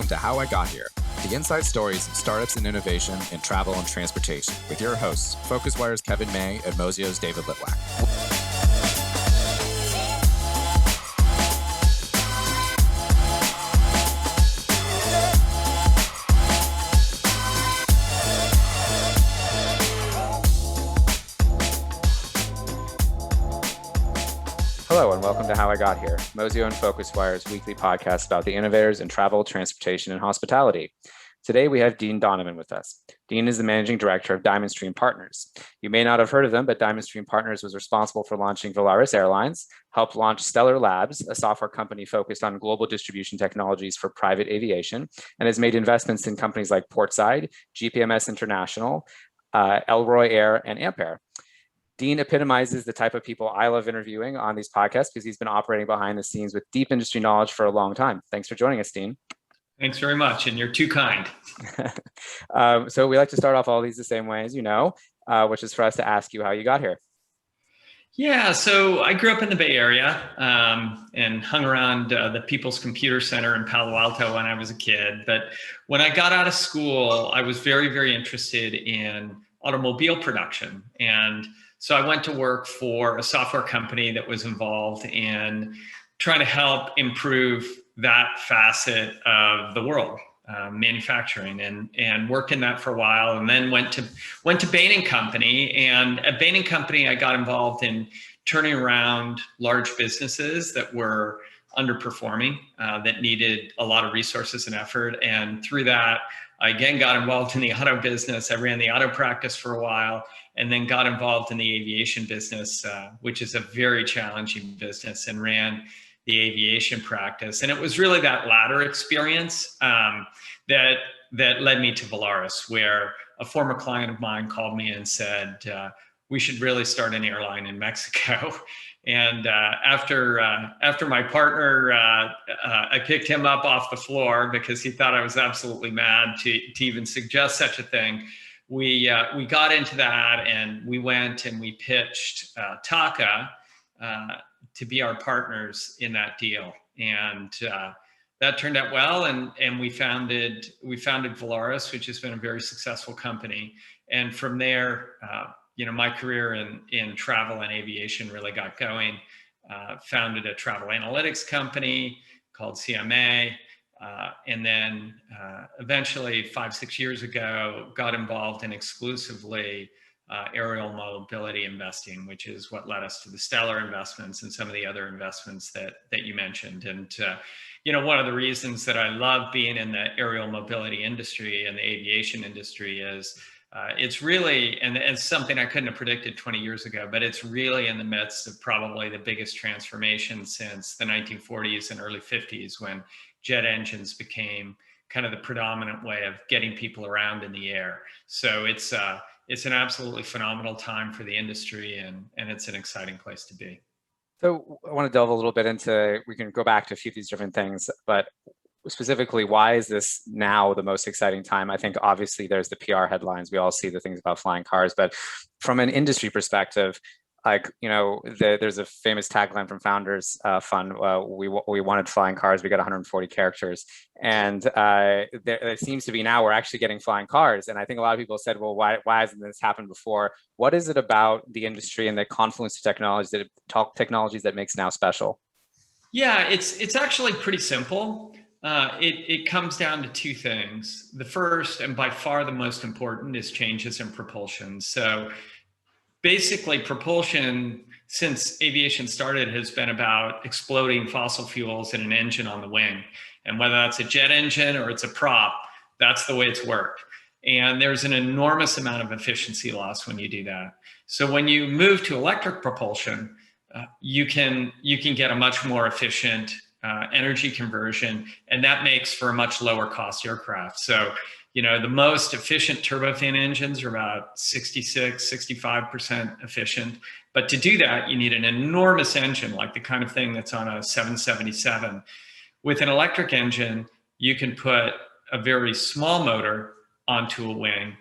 to How I Got Here, the inside stories of startups and innovation in travel and transportation, with your hosts, PhocusWire's Kevin May and Mozio's David Litwak. Hello and welcome to How I Got Here, Mozio and PhocusWire's weekly podcast about the innovators in travel, transportation, and hospitality. Today we have Dean Donovan with us. Dean is the managing director of DiamondStream Partners. You may not have heard of them, but DiamondStream Partners was responsible for launching Volaris Airlines, helped launch Stellar Labs, a software company focused on global distribution technologies for private aviation, and has made investments in companies like Portside, GPMS International, Elroy Air, and Ampere. Dean epitomizes the type of people I love interviewing on these podcasts because he's been operating behind the scenes with deep industry knowledge for a long time. Thanks for joining us, Dean. Thanks very much, and you're too kind. So we like to start off all these the same way, as you know, which is for us to ask you how you got here. Yeah, so I grew up in the Bay Area and hung around the People's Computer Center in Palo Alto when I was a kid. But when I got out of school, I was very, very interested in automobile production. And so I went to work for a software company that was involved in trying to help improve that facet of the world, manufacturing, and worked in that for a while, and then went to Bain & Company. And at Bain & Company, I got involved in turning around large businesses that were underperforming, that needed a lot of resources and effort. And through that, I again got involved in the auto business. I ran the auto practice for a while, and then got involved in the aviation business, which is a very challenging business, and ran the aviation practice. And it was really that latter experience that led me to Volaris, where a former client of mine called me and said, we should really start an airline in Mexico. And after my partner, I picked him up off the floor because he thought I was absolutely mad to even suggest such a thing. We got into that, and we went and we pitched Taka to be our partners in that deal. And that turned out well, and we founded Volaris, which has been a very successful company. And from there, my career in travel and aviation really got going. Founded a travel analytics company called kmay. And then eventually 5-6 years ago, got involved in exclusively aerial mobility investing, which is what led us to the Stellar investments and some of the other investments that you mentioned. And, one of the reasons that I love being in the aerial mobility industry and the aviation industry is it's really, and it's something I couldn't have predicted 20 years ago, but it's really in the midst of probably the biggest transformation since the 1940s and early 50s, when jet engines became kind of the predominant way of getting people around in the air. So it's an absolutely phenomenal time for the industry, and it's an exciting place to be. So I want to delve a little bit into, we can go back to a few of these different things, but specifically, why is this now the most exciting time? I think obviously there's the PR headlines. We all see the things about flying cars, but from an industry perspective, there's a famous tagline from Founders Fund. We wanted flying cars. We got 140 characters. And there seems to be now we're actually getting flying cars. And I think a lot of people said, well, why hasn't this happened before? What is it about the industry and the confluence of technologies that makes now special? Yeah, it's actually pretty simple. It comes down to two things. The first, and by far the most important, is changes in propulsion. So basically, propulsion, since aviation started, has been about exploding fossil fuels in an engine on the wing. And whether that's a jet engine or it's a prop, that's the way it's worked. And there's an enormous amount of efficiency loss when you do that. So when you move to electric propulsion, you can get a much more efficient energy conversion, and that makes for a much lower cost aircraft. So, the most efficient turbofan engines are about 65% efficient. But to do that, you need an enormous engine, like the kind of thing that's on a 777. With an electric engine, you can put a very small motor onto a wing,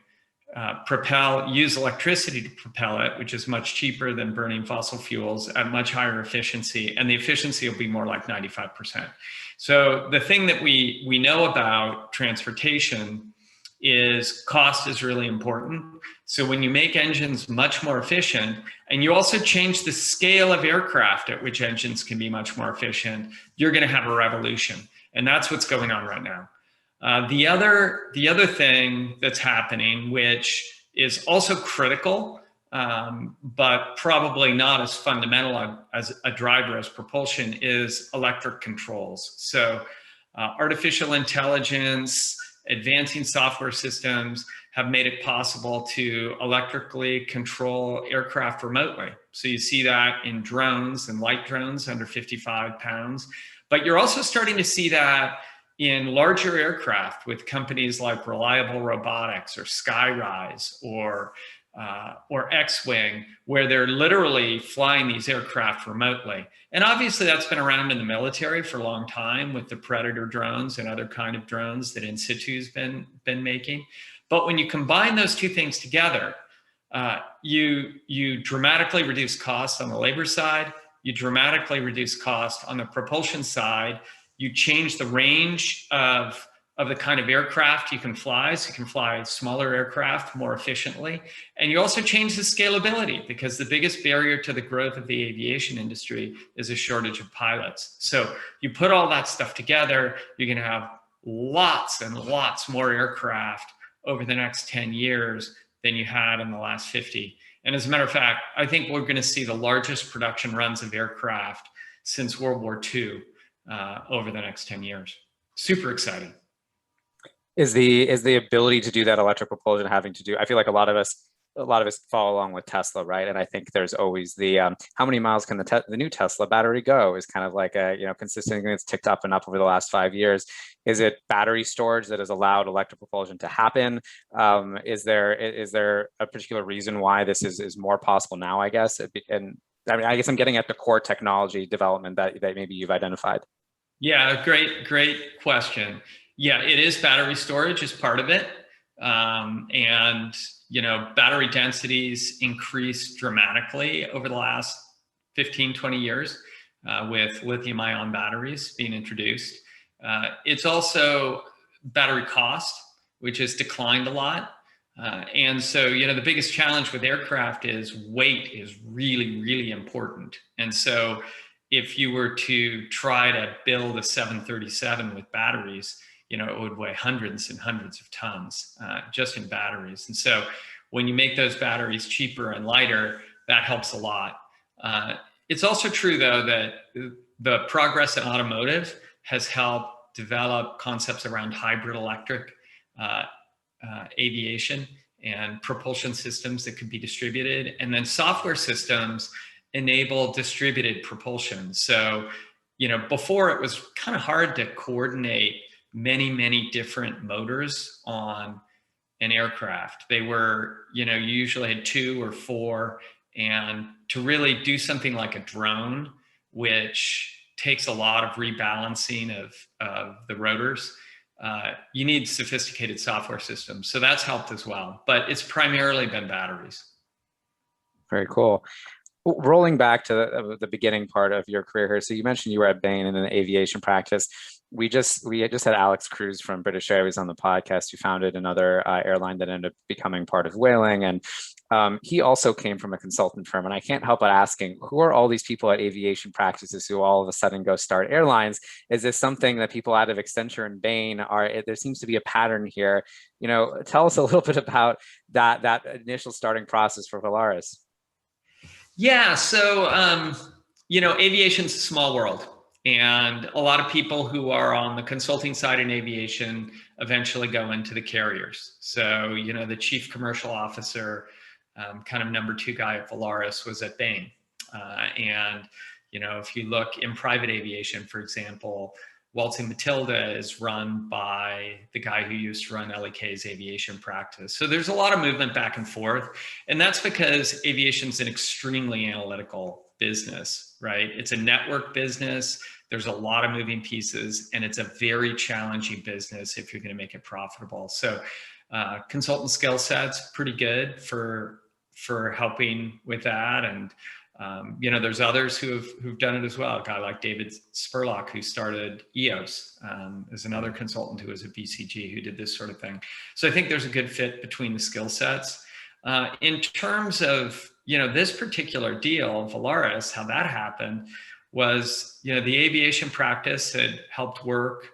use electricity to propel it, which is much cheaper than burning fossil fuels at much higher efficiency, and the efficiency will be more like 95%. So the thing that we know about transportation is cost is really important. So when you make engines much more efficient, and you also change the scale of aircraft at which engines can be much more efficient, you're going to have a revolution. And that's what's going on right now. The other thing that's happening, which is also critical, but probably not as fundamental as a driver as propulsion, is electric controls. So artificial intelligence, advancing software systems have made it possible to electrically control aircraft remotely. So you see that in drones and light drones under 55 pounds, but you're also starting to see that in larger aircraft with companies like Reliable Robotics or Skyrise or X-Wing, where they're literally flying these aircraft remotely. And obviously that's been around in the military for a long time with the Predator drones and other kind of drones that In Situ's been making. But when you combine those two things together, you dramatically reduce costs on the labor side, you dramatically reduce cost on the propulsion side, you change the range of the kind of aircraft you can fly, so you can fly smaller aircraft more efficiently. And you also change the scalability, because the biggest barrier to the growth of the aviation industry is a shortage of pilots. So you put all that stuff together, you're gonna have lots and lots more aircraft over the next 10 years than you had in the last 50. And as a matter of fact, I think we're gonna see the largest production runs of aircraft since World War II over the next 10 years. Super exciting. Is the ability to do that electric propulsion having to do? I feel like a lot of us follow along with Tesla, right? And I think there's always the how many miles can the new Tesla battery go is kind of like a consistent thing that's ticked up and up over the last 5 years. Is it battery storage that has allowed electric propulsion to happen? Is there a particular reason why this is more possible now? I guess, and I mean, I guess I'm getting at the core technology development that maybe you've identified. Yeah, great question. Yeah, it is battery storage is part of it. And, battery densities increased dramatically over the last 15, 20 years with lithium ion batteries being introduced. It's also battery cost, which has declined a lot. And so, the biggest challenge with aircraft is weight is really, really important. And so if you were to try to build a 737 with batteries, it would weigh hundreds and hundreds of tons just in batteries. And so when you make those batteries cheaper and lighter, that helps a lot. It's also true, though, that the progress in automotive has helped develop concepts around hybrid electric aviation and propulsion systems that could be distributed. And then software systems enable distributed propulsion. So, before it was kind of hard to coordinate many different motors on an aircraft. They were, you usually had 2 or 4, and to really do something like a drone, which takes a lot of rebalancing of the rotors, you need sophisticated software systems. So that's helped as well, but it's primarily been batteries. Very cool. Rolling back to the beginning part of your career here. So you mentioned you were at Bain in an aviation practice. We just had Alex Cruz from British Airways on the podcast, who founded another airline that ended up becoming part of Whaling. And he also came from a consultant firm. And I can't help but asking, who are all these people at aviation practices who all of a sudden go start airlines? Is this something that people out of Accenture and Bain there seems to be a pattern here? Tell us a little bit about that initial starting process for Volaris. Yeah, so, aviation's a small world, and a lot of people who are on the consulting side in aviation eventually go into the carriers. So, the chief commercial officer, kind of number 2 guy at Volaris, was at Bain. And, if you look in private aviation, for example, Waltzing Matilda is run by the guy who used to run LEK's aviation practice. So there's a lot of movement back and forth. And that's because aviation's an extremely analytical business, right? It's a network business. There's a lot of moving pieces, and it's a very challenging business if you're going to make it profitable. So Consultant skill sets pretty good for helping with that. And there's others who've done it as well. A guy like David Spurlock, who started EOS, is another consultant who was at BCG who did this sort of thing. So I think there's a good fit between the skill sets. In terms of this particular deal, Valaris, how that happened was the aviation practice had helped work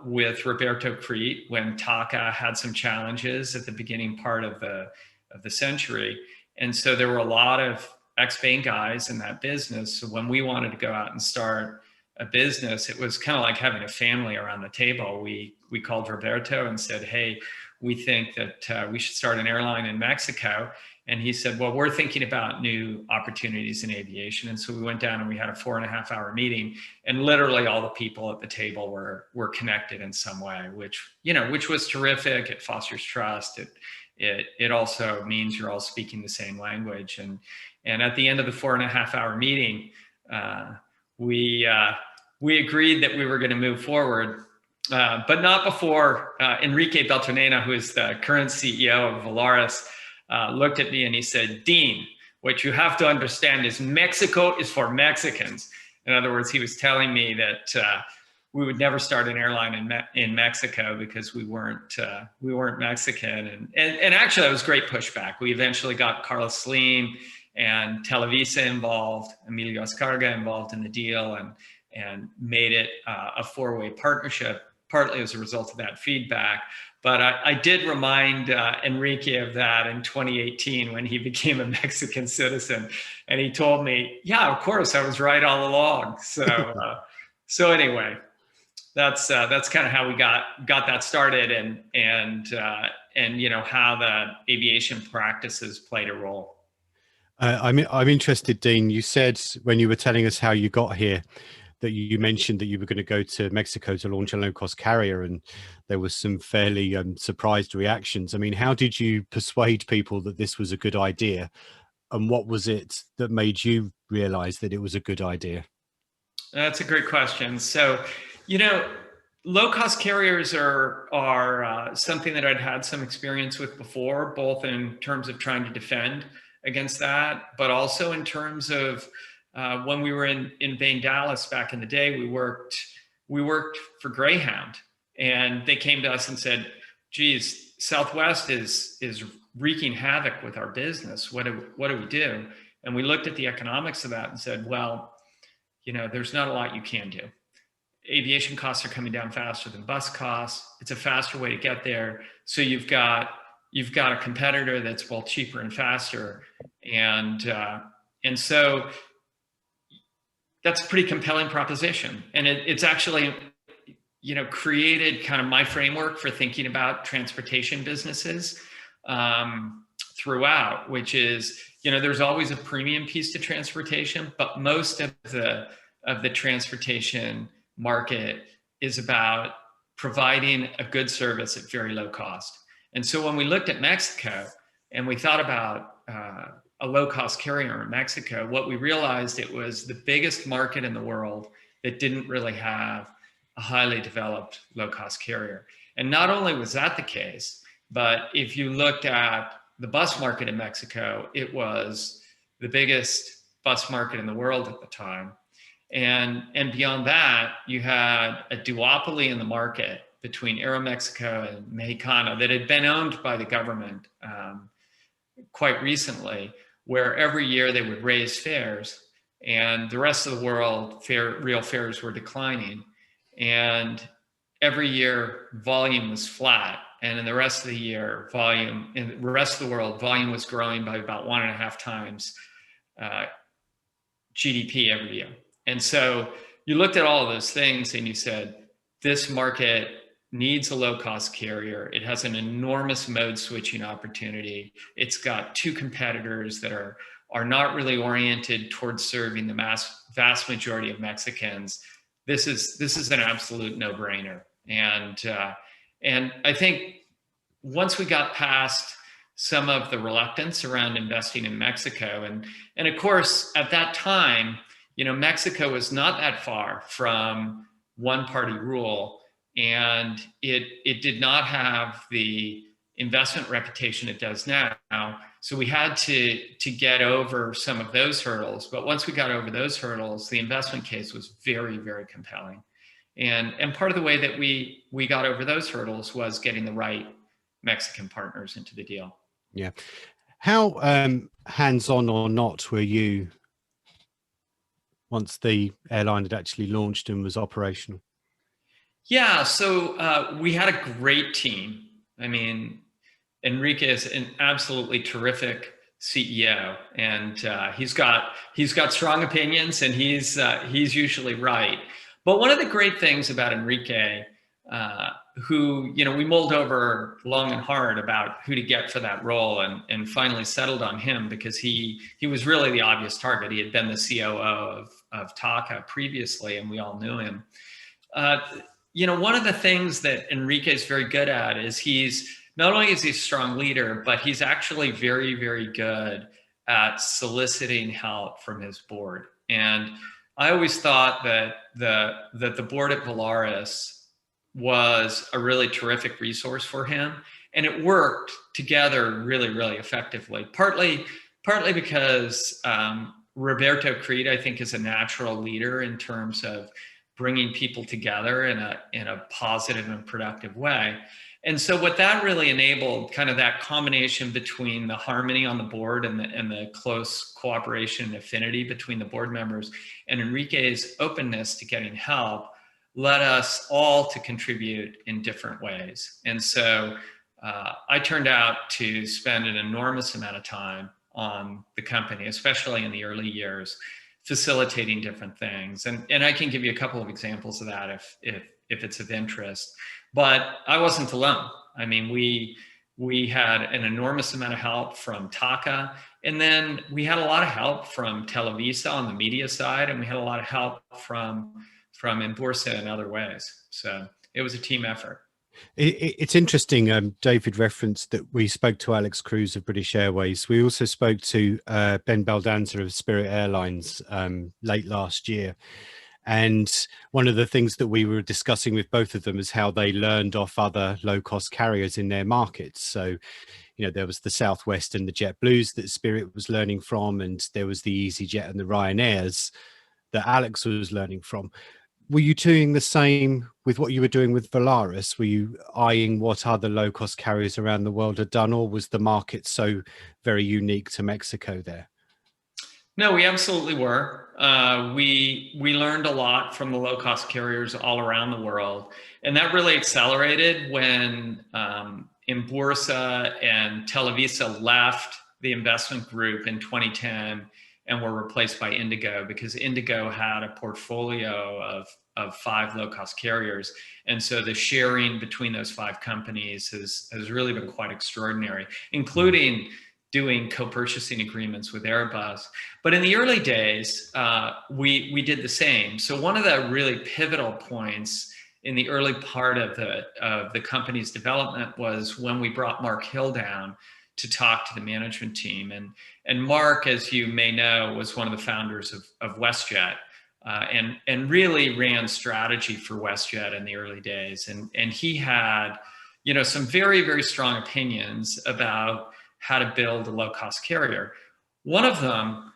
with Roberto Crete when TACA had some challenges at the beginning part of the century. And so there were a lot of ex-Bain guys in that business. So when we wanted to go out and start a business, it was kind of like having a family around the table. We called Roberto and said, hey, we think that we should start an airline in Mexico. And he said, well, we're thinking about new opportunities in aviation. And so we went down and we had a 4.5-hour meeting, and literally all the people at the table were connected in some way, which was terrific. It fosters trust. It also means you're all speaking the same language. And at the end of the 4.5-hour meeting, we agreed that we were going to move forward, but not before Enrique Beltranena, who is the current CEO of Valaris, looked at me and he said, Dean, what you have to understand is Mexico is for Mexicans. In other words, he was telling me that we would never start an airline in Mexico because we weren't Mexican. And actually, that was great pushback. We eventually got Carlos Slim and Televisa involved, Emilio Azcárraga involved in the deal, and made it a 4-way partnership, partly as a result of that feedback. But I did remind Enrique of that in 2018 when he became a Mexican citizen. And he told me, yeah, of course, I was right all along. So anyway, that's kind of how we got that started, and how the aviation practices played a role. I'm interested, Dean. You said when you were telling us how you got here that you mentioned that you were going to go to Mexico to launch a low-cost carrier, and there was some fairly surprised reactions. I mean, how did you persuade people that this was a good idea, and what was it that made you realize that it was a good idea? That's a great question. So, low-cost carriers are something that I'd had some experience with before, both in terms of trying to defend against that, but also in terms of when we were in Bain Dallas back in the day, we worked for Greyhound, and they came to us and said, geez, Southwest is wreaking havoc with our business. What do we do? And we looked at the economics of that and said, well, there's not a lot you can do. Aviation costs are coming down faster than bus costs. It's a faster way to get there. So you've got a competitor that's both cheaper and faster. And so that's a pretty compelling proposition. And it's actually, created kind of my framework for thinking about transportation businesses throughout, which is, there's always a premium piece to transportation, but most of the transportation market is about providing a good service at very low cost. And so when we looked at Mexico and we thought about a low-cost carrier in Mexico, what we realized, it was the biggest market in the world that didn't really have a highly developed low-cost carrier. And not only was that the case, but if you looked at the bus market in Mexico, it was the biggest bus market in the world at the time. And beyond that, you had a duopoly in the market between Aeromexico and Mexicana that had been owned by the government quite recently, where every year they would raise fares, and the rest of the world, real fares were declining. And every year volume was flat. And in the rest of the year, in the rest of the world, volume was growing by about 1.5 times GDP every year. And so you looked at all of those things and you said, this market needs a low-cost carrier. It has an enormous mode switching opportunity. It's got 2 competitors that are not really oriented towards serving the vast majority of Mexicans. This is an absolute no-brainer. And I think once we got past some of the reluctance around investing in Mexico, and of course at that time, Mexico was not that far from one-party rule. And it did not have the investment reputation it does now. So we had to get over some of those hurdles. But once we got over those hurdles, the investment case was very, very compelling. And part of the way that we got over those hurdles was getting the right Mexican partners into the deal. Yeah. How hands-on or not were you once the airline had actually launched and was operational? Yeah, so we had a great team. I mean, Enrique is an absolutely terrific CEO, and he's got strong opinions, and he's usually right. But one of the great things about Enrique, who we mulled over long and hard about who to get for that role, and finally settled on him because he was really the obvious target. He had been the COO of Taka previously, and we all knew him. One of the things that Enrique is very good at is not only is he a strong leader, but he's actually very, very good at soliciting help from his board. And I always thought that the board at Volaris was a really terrific resource for him. And it worked together really, really effectively, partly because Roberto Creed, I think, is a natural leader in terms of bringing people together in a positive and productive way. And so what that really enabled, kind of that combination between the harmony on the board and the close cooperation and affinity between the board members and Enrique's openness to getting help, led us all to contribute in different ways. And so I turned out to spend an enormous amount of time on the company, especially in the early years, facilitating different things. And I can give you a couple of examples of that if it's of interest. But I wasn't alone. I mean, we had an enormous amount of help from Taka, and then we had a lot of help from Televisa on the media side, and we had a lot of help from Inbursa in other ways. So it was a team effort. It's interesting. David referenced that we spoke to Alex Cruz of British Airways. We also spoke to Ben Baldanza of Spirit Airlines late last year. And one of the things that we were discussing with both of them is how they learned off other low-cost carriers in their markets. So, there was the Southwest and the JetBlues that Spirit was learning from, and there was the EasyJet and the Ryanairs that Alex was learning from. Were you doing the same with what you were doing with Volaris? Were you eyeing what other low-cost carriers around the world had done, or was the market so very unique to Mexico there? No, we absolutely were. We learned a lot from the low-cost carriers all around the world, and that really accelerated when Inbursa and Televisa left the investment group in 2010 and were replaced by Indigo, because Indigo had a portfolio of 5 low-cost carriers, and so the sharing between those 5 companies has really been quite extraordinary, including doing co-purchasing agreements with Airbus. But in the early days, we did the same. So one of the really pivotal points in the early part of the company's development was when we brought Mark Hill down to talk to the management team. And Mark, as you may know, was one of the founders of WestJet, and really ran strategy for WestJet in the early days. And he had, some very, very strong opinions about how to build a low-cost carrier. One of them,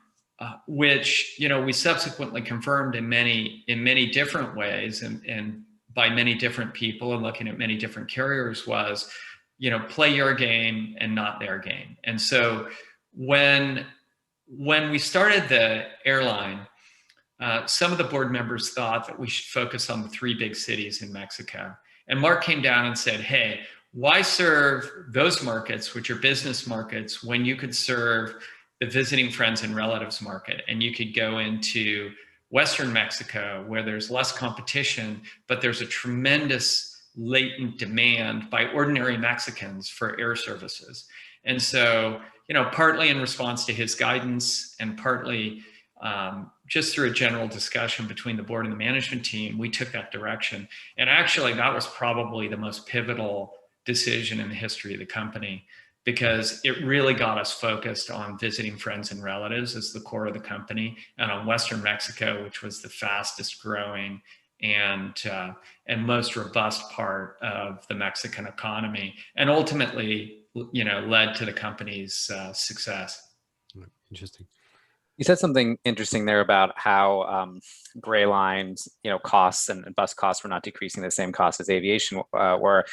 which we subsequently confirmed in many different ways and by many different people and looking at many different carriers, was play your game and not their game. And so when we started the airline, some of the board members thought that we should focus on the 3 big cities in Mexico. And Mark came down and said, hey, why serve those markets, which are business markets, when you could serve the visiting friends and relatives market, and you could go into Western Mexico where there's less competition, but there's a tremendous latent demand by ordinary Mexicans for air services. And so, partly in response to his guidance and partly just through a general discussion between the board and the management team, we took that direction. And actually, that was probably the most pivotal decision in the history of the company, because it really got us focused on visiting friends and relatives as the core of the company, and on Western Mexico, which was the fastest growing and most robust part of the Mexican economy, and ultimately, led to the company's success. Interesting. You said something interesting there about how gray lines, costs and bus costs were not decreasing the same cost as aviation were.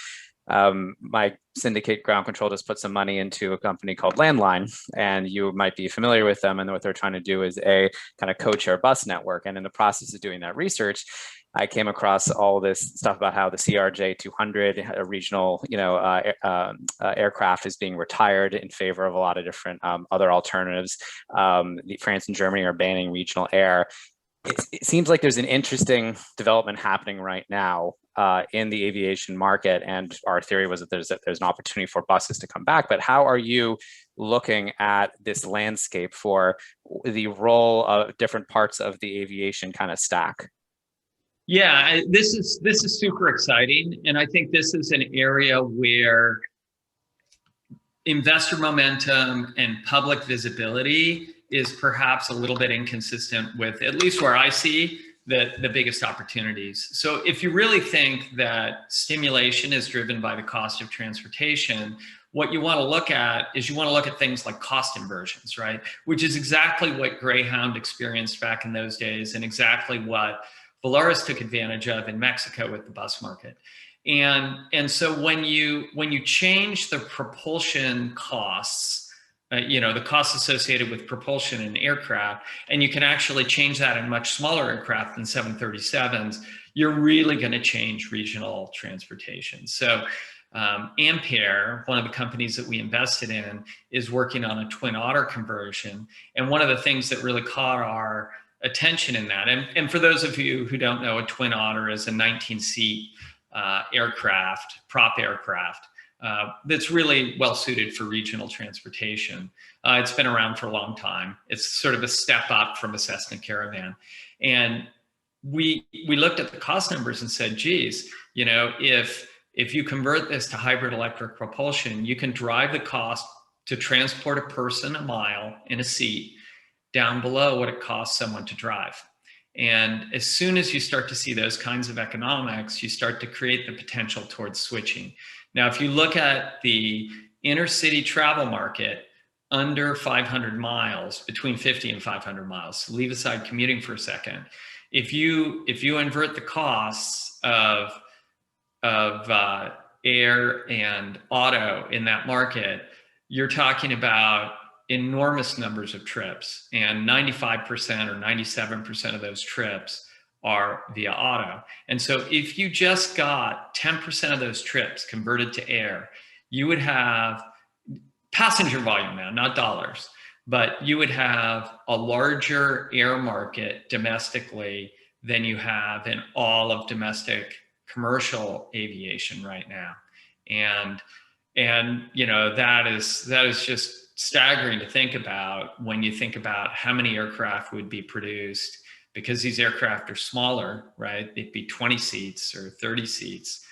My syndicate ground control just put some money into a company called Landline, and you might be familiar with them. And what they're trying to do is a kind of co-share bus network. And in the process of doing that research, I came across all this stuff about how the CRJ 200, a regional, aircraft, is being retired in favor of a lot of different other alternatives. France and Germany are banning regional air. It seems like there's an interesting development happening right now in the aviation market, and our theory was that there's an opportunity for buses to come back. But how are you looking at this landscape for the role of different parts of the aviation kind of stack? Yeah, this is super exciting, and I think this is an area where investor momentum and public visibility is perhaps a little bit inconsistent with, at least where I see the biggest opportunities. So if you really think that stimulation is driven by the cost of transportation, what you want to look at is you want to look at things like cost inversions, right? Which is exactly what Greyhound experienced back in those days, and exactly what Volaris took advantage of in Mexico with the bus market. And so when you change the propulsion costs, the costs associated with propulsion in aircraft, and you can actually change that in much smaller aircraft than 737s, you're really going to change regional transportation. So Ampere, one of the companies that we invested in, is working on a Twin Otter conversion. And one of the things that really caught our attention in that, and for those of you who don't know, a Twin Otter is a 19-seat aircraft, prop aircraft, that's really well suited for regional transportation. It's been around for a long time. It's sort of a step up from a Cessna Caravan. And we looked at the cost numbers and said, geez, if you convert this to hybrid electric propulsion, you can drive the cost to transport a person a mile in a seat down below what it costs someone to drive. And as soon as you start to see those kinds of economics, you start to create the potential towards switching. Now, if you look at the inner city travel market under 500 miles, between 50 and 500 miles, leave aside commuting for a second. If you invert the costs of air and auto in that market, you're talking about enormous numbers of trips, and 95% or 97% of those trips are via auto. And so if you just got 10% of those trips converted to air, you would have passenger volume now, not dollars, but you would have a larger air market domestically than you have in all of domestic commercial aviation right now. And that is just staggering to think about when you think about how many aircraft would be produced, because these aircraft are smaller, right? They'd be 20 seats or 30 seats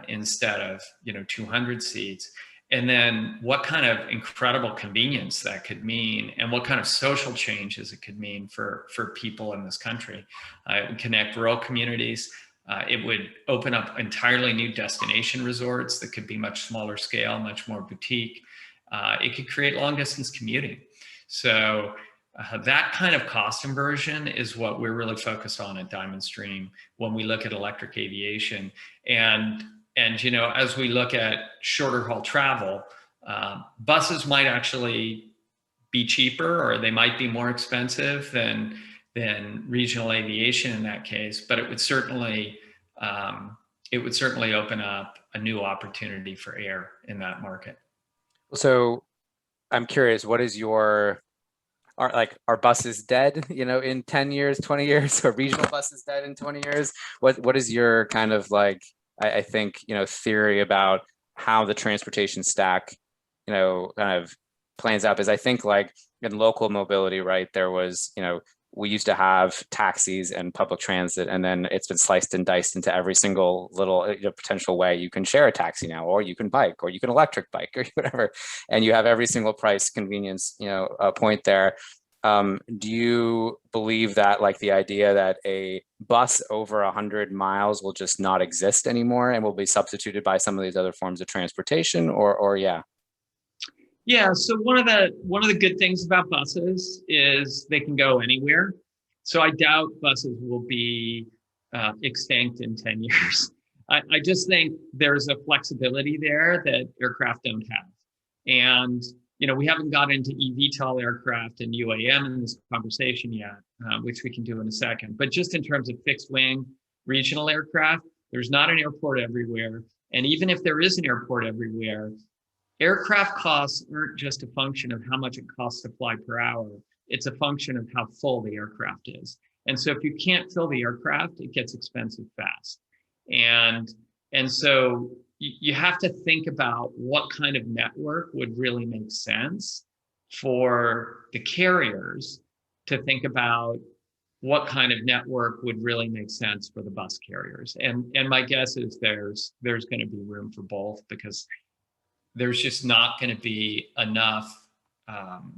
instead of 200 seats. And then what kind of incredible convenience that could mean, and what kind of social changes it could mean for people in this country. It would connect rural communities. It would open up entirely new destination resorts that could be much smaller scale, much more boutique. It could create long distance commuting. So that kind of cost inversion is what we're really focused on at DiamondStream when we look at electric aviation. And as we look at shorter haul travel, buses might actually be cheaper, or they might be more expensive than regional aviation in that case, but it would certainly open up a new opportunity for air in that market. So I'm curious, what is are buses dead, in 10 years, 20 years, or regional buses dead in 20 years? What is your kind of I think, theory about how the transportation stack, kind of plans out? Because I think in local mobility, right, there was, we used to have taxis and public transit, and then it's been sliced and diced into every single little potential way. You can share a taxi now, or you can bike, or you can electric bike, or whatever. And you have every single price convenience, point there. Do you believe that like the idea that a bus over 100 miles will just not exist anymore and will be substituted by some of these other forms of transportation, or yeah? Yeah, so one of the good things about buses is they can go anywhere. So I doubt buses will be extinct in 10 years. I just think there's a flexibility there that aircraft don't have. And, we haven't got into eVTOL aircraft and UAM in this conversation yet, which we can do in a second. But just in terms of fixed wing regional aircraft, there's not an airport everywhere. And even if there is an airport everywhere, aircraft costs aren't just a function of how much it costs to fly per hour. It's a function of how full the aircraft is. And so if you can't fill the aircraft, it gets expensive fast. And so you have to think about what kind of network would really make sense for the carriers to think about what kind of network would really make sense for the bus carriers. And my guess is there's going to be room for both, because there's just not going to be enough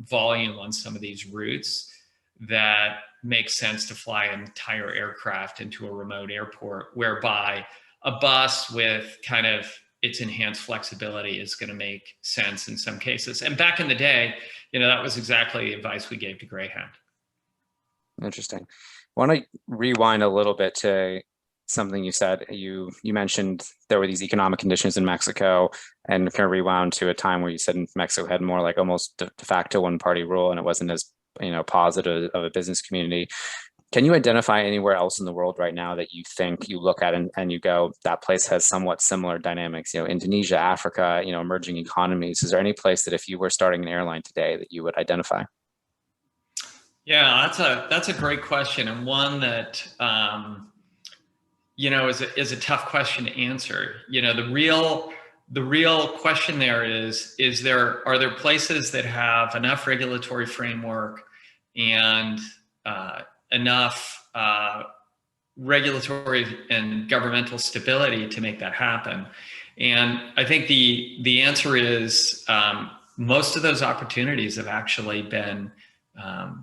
volume on some of these routes that makes sense to fly an entire aircraft into a remote airport, whereby a bus with kind of its enhanced flexibility is going to make sense in some cases. And back in the day, that was exactly the advice we gave to Greyhound. Interesting. I want to rewind a little bit to something you said. You mentioned there were these economic conditions in Mexico, and kind of rewound to a time where you said Mexico had more like almost de facto one-party rule, and it wasn't as positive of a business community. Can you identify anywhere else in the world right now that you think you look at and you go, that place has somewhat similar dynamics? Indonesia, Africa, emerging economies. Is there any place that if you were starting an airline today that you would identify? Yeah, that's a great question, and one that is a tough question to answer. The real question there are there places that have enough regulatory framework and enough regulatory and governmental stability to make that happen? And I think the answer is most of those opportunities have actually been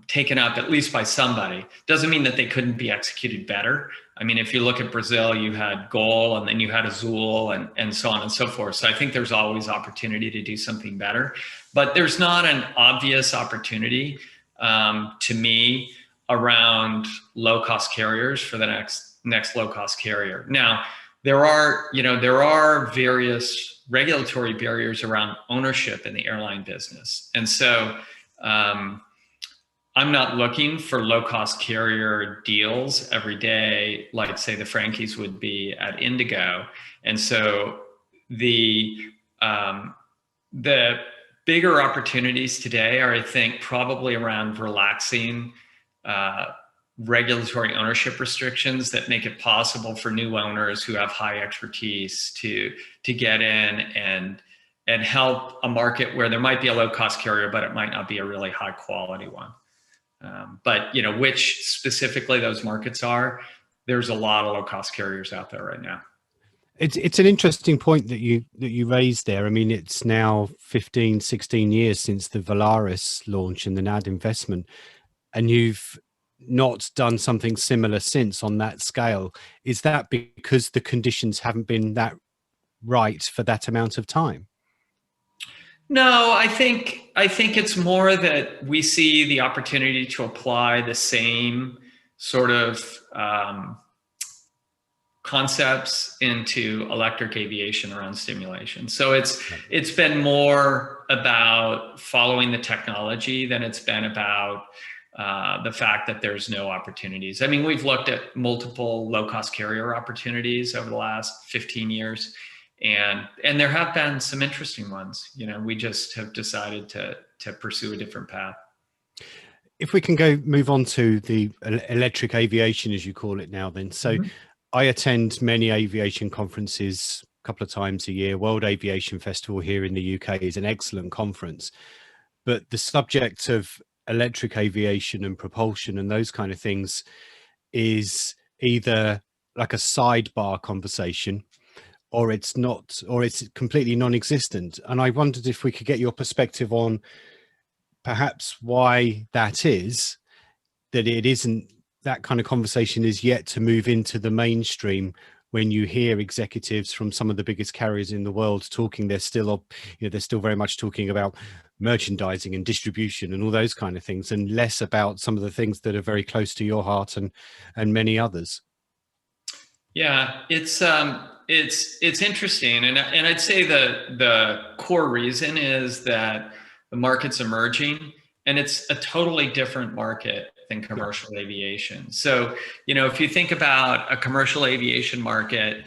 taken up, at least by somebody. Doesn't mean that they couldn't be executed better. I mean, if you look at Brazil, you had Gol, and then you had Azul, and so on and so forth. So I think there's always opportunity to do something better, but there's not an obvious opportunity to me around low-cost carriers for the next low-cost carrier. Now, there are various regulatory barriers around ownership in the airline business, and so I'm not looking for low-cost carrier deals every day, like say the Frankies would be at Indigo. And so the bigger opportunities today are, I think, probably around relaxing regulatory ownership restrictions that make it possible for new owners who have high expertise to get in and help a market where there might be a low-cost carrier, but it might not be a really high-quality one. But which specifically those markets are, there's a lot of low-cost carriers out there right now. It's an interesting point that you raised there. I mean, it's now 15, 16 years since the Volaris launch and the NAD investment, and you've not done something similar since on that scale. Is that because the conditions haven't been that right for that amount of time? No, I think it's more that we see the opportunity to apply the same sort of concepts into electric aviation around stimulation. So it's been more about following the technology than it's been about the fact that there's no opportunities. I mean, we've looked at multiple low-cost carrier opportunities over the last 15 years. And there have been some interesting ones. We just have decided to pursue a different path. If we can move on to the electric aviation, as you call it now, then. So I attend many aviation conferences a couple of times a year. World Aviation Festival here in the UK is an excellent conference, but the subject of electric aviation and propulsion and those kind of things is either like a sidebar conversation, or it's not, or it's completely non-existent. And I wondered if we could get your perspective on perhaps why that is, that it isn't, that kind of conversation is yet to move into the mainstream. When you hear executives from some of the biggest carriers in the world talking, they're still, they're still very much talking about merchandising and distribution and all those kind of things, and less about some of the things that are very close to your heart and many others. Yeah, it's interesting, and I'd say the core reason is that the market's emerging, and it's a totally different market than commercial aviation. So, if you think about a commercial aviation market,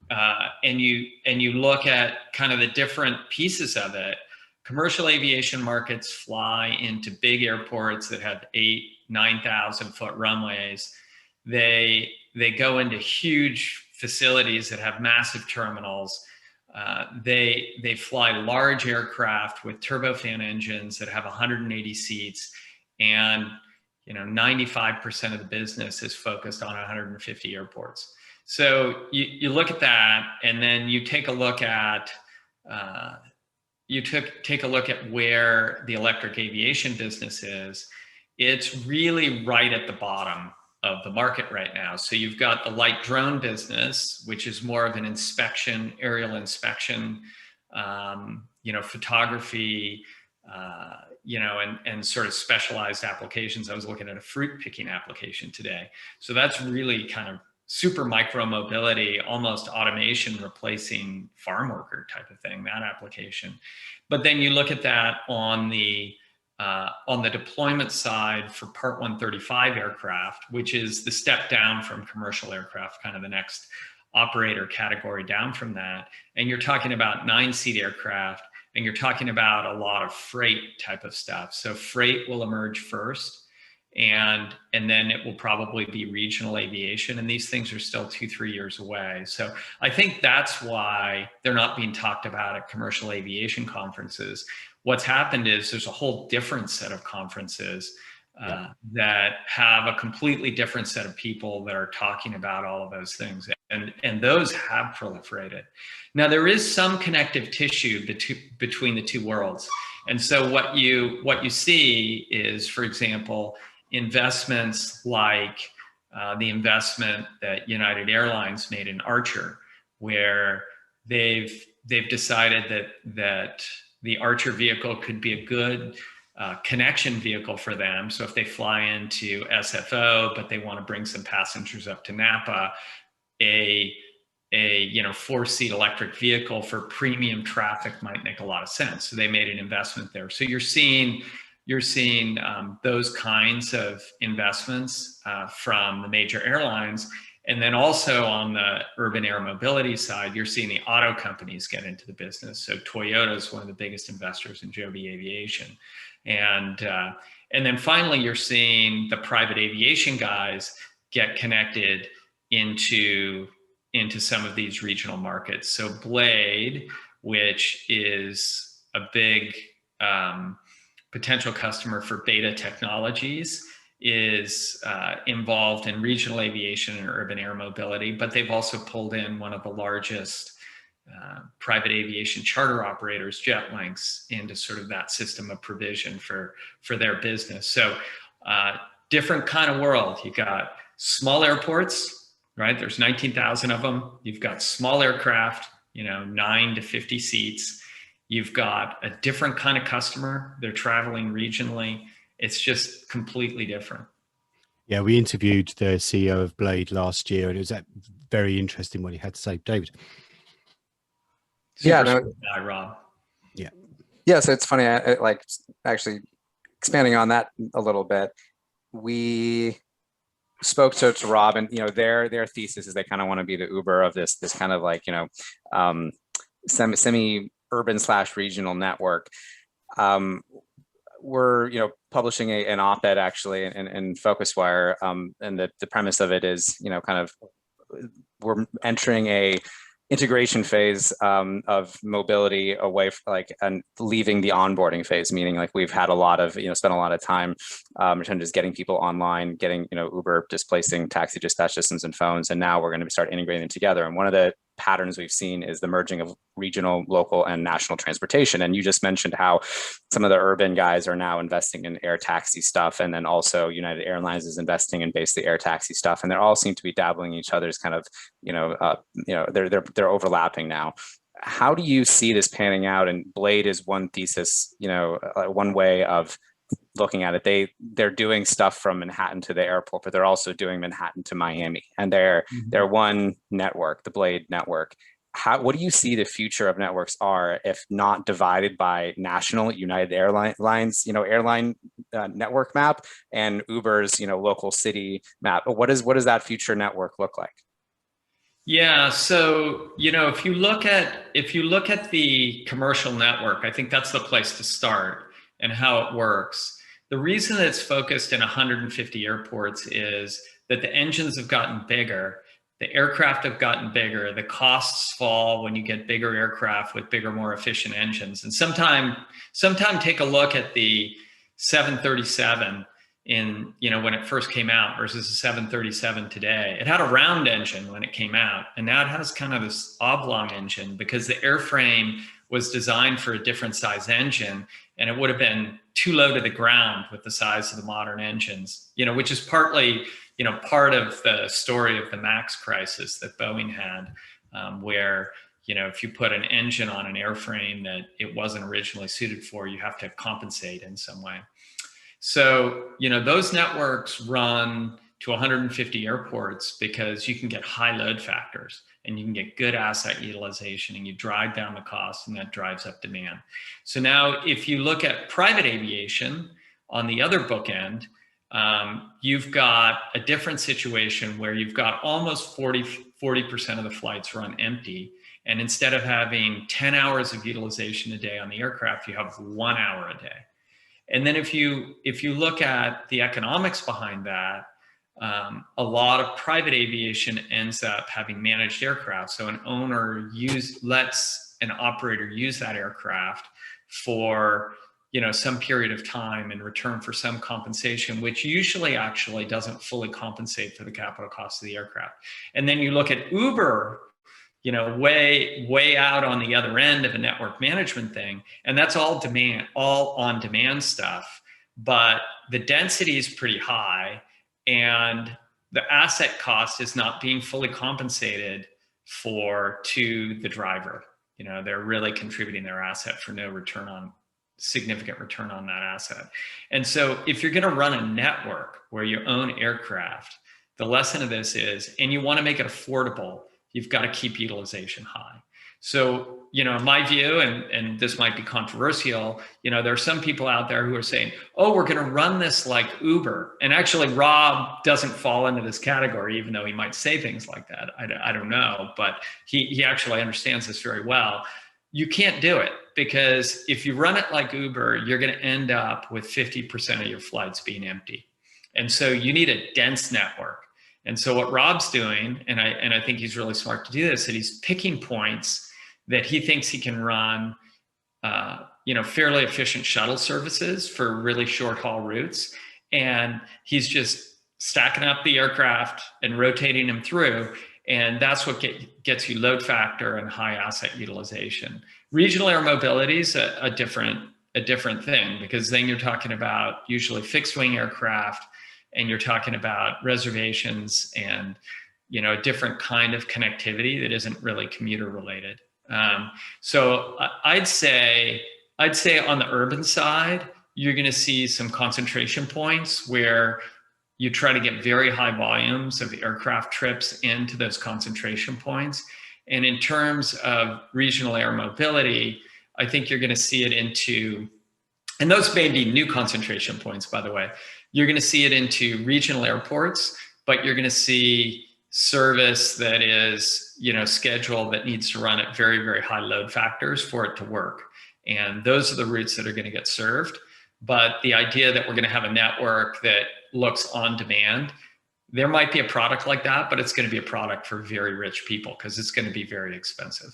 and you look at kind of the different pieces of it, commercial aviation markets fly into big airports that have 8,000-9,000 foot runways. They go into huge facilities that have massive terminals. They fly large aircraft with turbofan engines that have 180 seats, and 95% of the business is focused on 150 airports. So you look at that, and then you take a look at take a look at where the electric aviation business is. It's really right at the bottom of the market right now. So you've got the light drone business, which is more of an inspection, aerial inspection, photography, and sort of specialized applications. I was looking at a fruit picking application today. So that's really kind of super micro mobility, almost automation replacing farm worker type of thing, that application. But then you look at that on the deployment side for Part 135 aircraft, which is the step down from commercial aircraft, kind of the next operator category down from that. And you're talking about 9-seat aircraft, and you're talking about a lot of freight type of stuff. So freight will emerge first, and then it will probably be regional aviation. And these things are still 2-3 years away. So I think that's why they're not being talked about at commercial aviation conferences. What's happened is there's a whole different set of conferences that have a completely different set of people that are talking about all of those things. And those have proliferated. Now, there is some connective tissue between the two worlds. And so what you see is, for example, investments like the investment that United Airlines made in Archer, where they've decided that the Archer vehicle could be a good connection vehicle for them. So if they fly into SFO, but they want to bring some passengers up to Napa, a 4-seat electric vehicle for premium traffic might make a lot of sense. So they made an investment there. So you're seeing those kinds of investments from the major airlines. And then also on the urban air mobility side, you're seeing the auto companies get into the business. So Toyota is one of the biggest investors in Joby Aviation. And then finally, you're seeing the private aviation guys get connected into some of these regional markets. So Blade, which is a big potential customer for Beta Technologies, is involved in regional aviation and urban air mobility, but they've also pulled in one of the largest private aviation charter operators, JetLinks, into sort of that system of provision for their business. So different kind of world. You got small airports, right? There's 19,000 of them. You've got small aircraft, 9 to 50 seats. You've got a different kind of customer. They're traveling regionally. It's just completely different. Yeah, we interviewed the CEO of Blade last year, and it was very interesting what he had to say. David. Rob. Yeah. So it's funny. I like actually expanding on that a little bit. We spoke to Rob, and their thesis is they kind of want to be the Uber of this kind of like semi-urban / regional network. We're publishing an op-ed actually in PhocusWire, and the premise of it is kind of we're entering a integration phase of mobility away from and leaving the onboarding phase, meaning we've had a lot of spent a lot of time just getting people getting Uber displacing taxi dispatch systems and phones, and now we're going to start integrating them together. And one of the patterns we've seen is the merging of regional, local, and national transportation. And you just mentioned how some of the urban guys are now investing in air taxi stuff, and then also United Airlines is investing in basically air taxi stuff, and they all seem to be dabbling in each other's kind of, they're overlapping now. How do you see this panning out? And Blade is one thesis, one way of looking at it. They're doing stuff from Manhattan to the airport, but they're also doing Manhattan to Miami, and they're one network, the Blade network. What do you see the future of networks are, if not divided by national United Airlines, airline network map, and Uber's, local city map? What does that future network look like? Yeah, so if you look at the commercial network, I think that's the place to start and how it works. The reason that it's focused in 150 airports is that the engines have gotten bigger, the aircraft have gotten bigger, the costs fall when you get bigger aircraft with bigger, more efficient engines. And sometime take a look at the 737 when it first came out versus the 737 today. It had a round engine when it came out, and now it has kind of this oblong engine because the airframe was designed for a different size engine, and it would have been too low to the ground with the size of the modern engines, which is partly, part of the story of the MAX crisis that Boeing had, where, if you put an engine on an airframe that it wasn't originally suited for, you have to compensate in some way. So, those networks run to 150 airports because you can get high load factors and you can get good asset utilization, and you drive down the cost, and that drives up demand. So now if you look at private aviation on the other bookend, you've got a different situation where you've got almost 40% of the flights run empty. And instead of having 10 hours of utilization a day on the aircraft, you have 1 hour a day. And then if you look at the economics behind that, a lot of private aviation ends up having managed aircraft. So an owner lets an operator use that aircraft for some period of time in return for some compensation, which usually actually doesn't fully compensate for the capital cost of the aircraft. And then you look at Uber, way out on the other end of a network management thing, and that's all on demand stuff, but the density is pretty high, and the asset cost is not being fully compensated to the driver. They're really contributing their asset for no significant return on that asset. And so if you're going to run a network where you own aircraft, the lesson of this is, and you want to make it affordable, you've got to keep utilization high. So, in my view, and this might be controversial, there are some people out there who are saying, oh, we're going to run this like Uber. And actually, Rob doesn't fall into this category, even though he might say things like that. I don't know, but he actually understands this very well. You can't do it, because if you run it like Uber, you're going to end up with 50% of your flights being empty. And so you need a dense network. And so what Rob's doing, and I think he's really smart to do this, that he's picking points that he thinks he can run, fairly efficient shuttle services for really short haul routes. And he's just stacking up the aircraft and rotating them through. And that's what gets you load factor and high asset utilization. Regional air mobility is a different thing, because then you're talking about usually fixed wing aircraft, and you're talking about reservations and a different kind of connectivity that isn't really commuter related. So I'd say on the urban side, you're going to see some concentration points where you try to get very high volumes of aircraft trips into those concentration points. And in terms of regional air mobility, I think you're going to see it into, and those may be new concentration points, by the way, you're going to see it into regional airports, but you're going to see service that is, scheduled, that needs to run at very, very high load factors for it to work. And those are the routes that are going to get served. But the idea that we're going to have a network that looks on demand, there might be a product like that, but it's going to be a product for very rich people because it's going to be very expensive.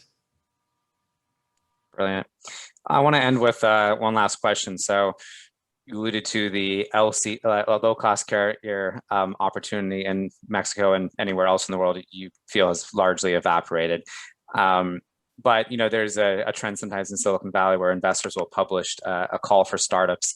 Brilliant. I want to end with one last question. So you alluded to the low-cost carrier opportunity in Mexico and anywhere else in the world you feel has largely evaporated. But there's a trend sometimes in Silicon Valley where investors will publish a call for startups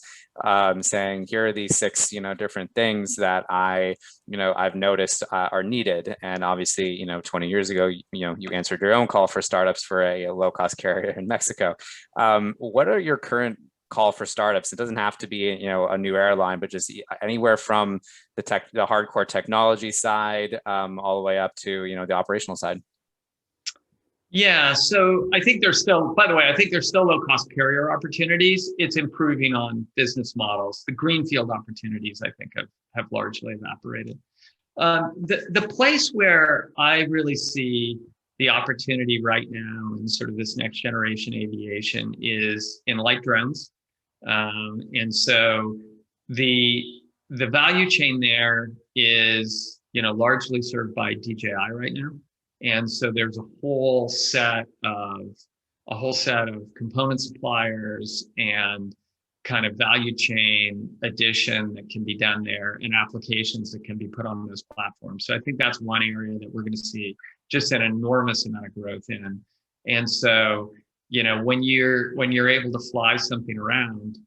saying, here are these 6 different things that I've noticed are needed. And obviously 20 years ago you answered your own call for startups for a low-cost carrier in Mexico. What are your current call for startups? It doesn't have to be a new airline, but just anywhere from the hardcore technology side all the way up to the operational side. Yeah, so I think there's still, by the way, I think there's still low-cost carrier opportunities. It's improving on business models. The greenfield opportunities, I think, have largely evaporated. The place where I really see the opportunity right now in sort of this next generation aviation is in light drones. And so the value chain there is, largely served by DJI right now. And so there's a whole set of component suppliers and kind of value chain addition that can be done there and applications that can be put on those platforms. So I think that's one area that we're going to see just an enormous amount of growth in. And so, when you're able to fly something around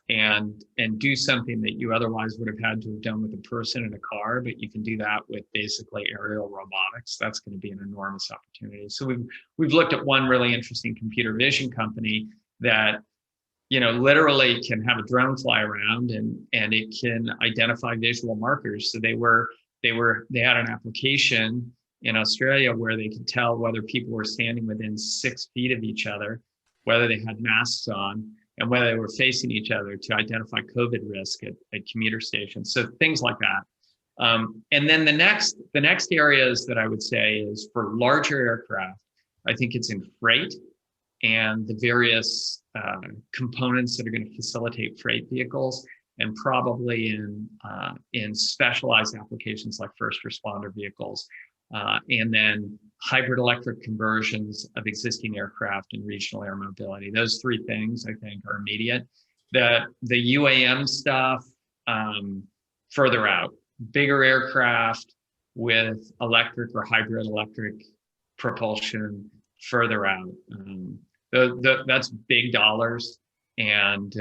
and do something that you otherwise would have had to have done with a person in a car, but you can do that with basically aerial robotics, that's going to be an enormous opportunity. So we've looked at one really interesting computer vision company that literally can have a drone fly around and it can identify visual markers. So they had an application in Australia where they could tell whether people were standing within 6 feet of each other, whether they had masks on, and whether they were facing each other to identify COVID risk at commuter stations. So things like that. And then the next areas that I would say is for larger aircraft, I think it's in freight and the various components that are going to facilitate freight vehicles, and probably in specialized applications like first responder vehicles, and then hybrid electric conversions of existing aircraft and regional air mobility. Those 3 things I think are immediate. The UAM stuff, further out. Bigger aircraft with electric or hybrid electric propulsion, further out. That's big dollars, and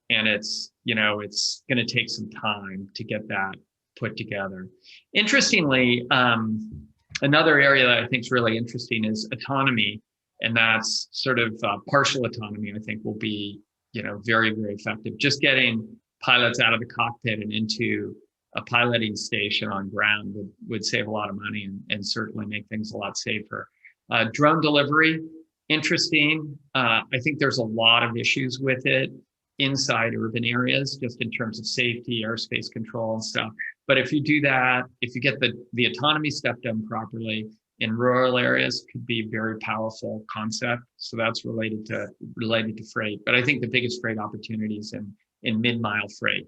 it's it's going to take some time to get that put together. Interestingly, another area that I think is really interesting is autonomy, and that's sort of partial autonomy. I think will be very, very effective. Just getting pilots out of the cockpit and into a piloting station on ground would save a lot of money and certainly make things a lot safer. Drone delivery, interesting. I think there's a lot of issues with it inside urban areas, just in terms of safety, airspace control and stuff. But if you do that, if you get the autonomy stuff done properly in rural areas, could be a very powerful concept. So that's related to freight. But I think the biggest freight opportunities in mid-mile freight.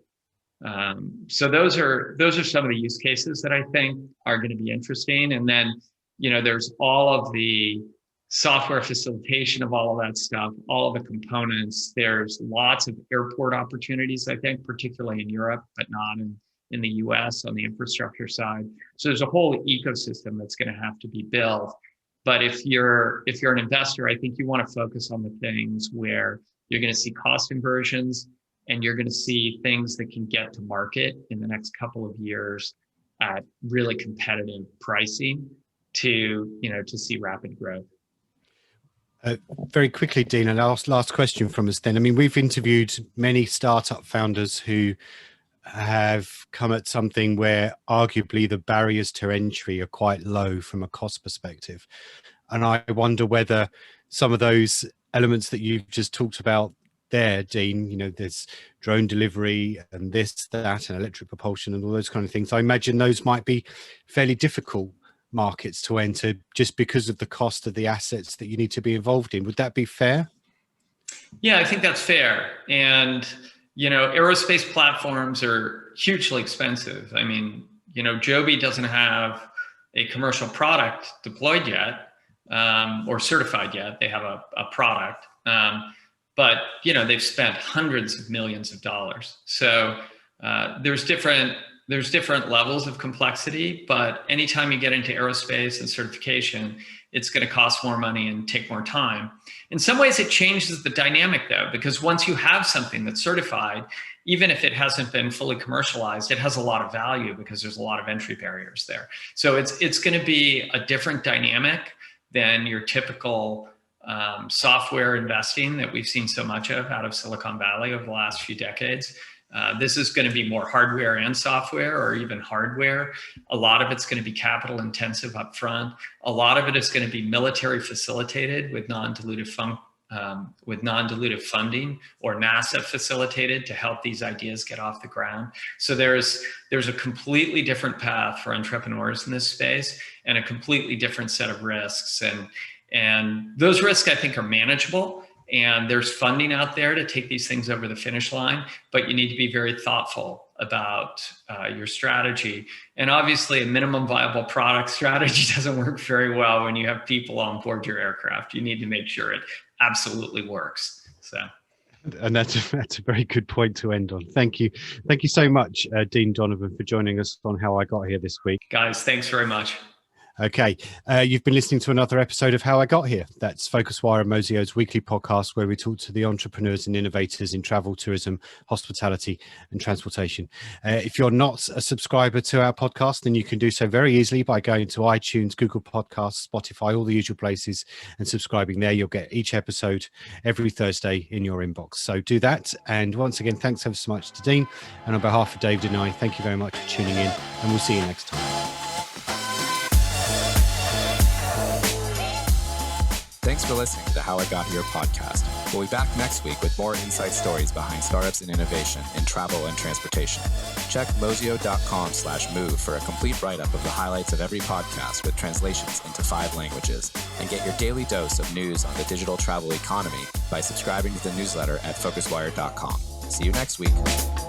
So those are some of the use cases that I think are going to be interesting. And then there's all of the software facilitation of all of that stuff, all of the components. There's lots of airport opportunities, I think, particularly in Europe, but not in the US on the infrastructure side. So there's a whole ecosystem that's going to have to be built. But if you're an investor, I think you want to focus on the things where you're going to see cost inversions and you're going to see things that can get to market in the next couple of years at really competitive pricing to see rapid growth. Very quickly, Dean, and last question from us then. I mean, we've interviewed many startup founders who have come at something where arguably the barriers to entry are quite low from a cost perspective. And I wonder whether some of those elements that you've just talked about there, Dean, there's drone delivery and this, that, and electric propulsion and all those kind of things. I imagine those might be fairly difficult markets to enter just because of the cost of the assets that you need to be involved in. Would that be fair? Yeah, I think that's fair. And, aerospace platforms are hugely expensive. I mean, Joby doesn't have a commercial product deployed yet or certified yet. They have a product. but they've spent hundreds of millions of dollars. So there's different levels of complexity, but anytime you get into aerospace and certification, it's going to cost more money and take more time. In some ways, it changes the dynamic, though, because once you have something that's certified, even if it hasn't been fully commercialized, it has a lot of value because there's a lot of entry barriers there. So it's going to be a different dynamic than your typical software investing that we've seen so much of out of Silicon Valley over the last few decades. This is going to be more hardware and software, or even hardware. A lot of it's going to be capital intensive up front. A lot of it is going to be military facilitated with non-dilutive funding, or NASA facilitated to help these ideas get off the ground. So there's a completely different path for entrepreneurs in this space, and a completely different set of risks. And those risks, I think, are manageable. And there's funding out there to take these things over the finish line, but you need to be very thoughtful about your strategy. And obviously, a minimum viable product strategy doesn't work very well when you have people on board your aircraft. You need to make sure it absolutely works. So, and that's a very good point to end on. Thank you so much, Dean Donovan, for joining us on How I Got Here this week. Guys, thanks very much. Okay, you've been listening to another episode of How I Got Here. That's PhocusWire and Mozio's weekly podcast where we talk to the entrepreneurs and innovators in travel, tourism, hospitality and transportation. If you're not a subscriber to our podcast, then you can do so very easily by going to iTunes, Google Podcasts, Spotify, all the usual places, and subscribing there. You'll get each episode every Thursday in your inbox. So do that. And once again, thanks ever so much to Dean. And on behalf of David and I, thank you very much for tuning in, and we'll see you next time. Thanks for listening to the How I Got Here podcast. We'll be back next week with more insight stories behind startups and innovation in travel and transportation. Check mozio.com/move for a complete write-up of the highlights of every podcast with translations into 5 languages, and get your daily dose of news on the digital travel economy by subscribing to the newsletter at PhocusWire.com. See you next week.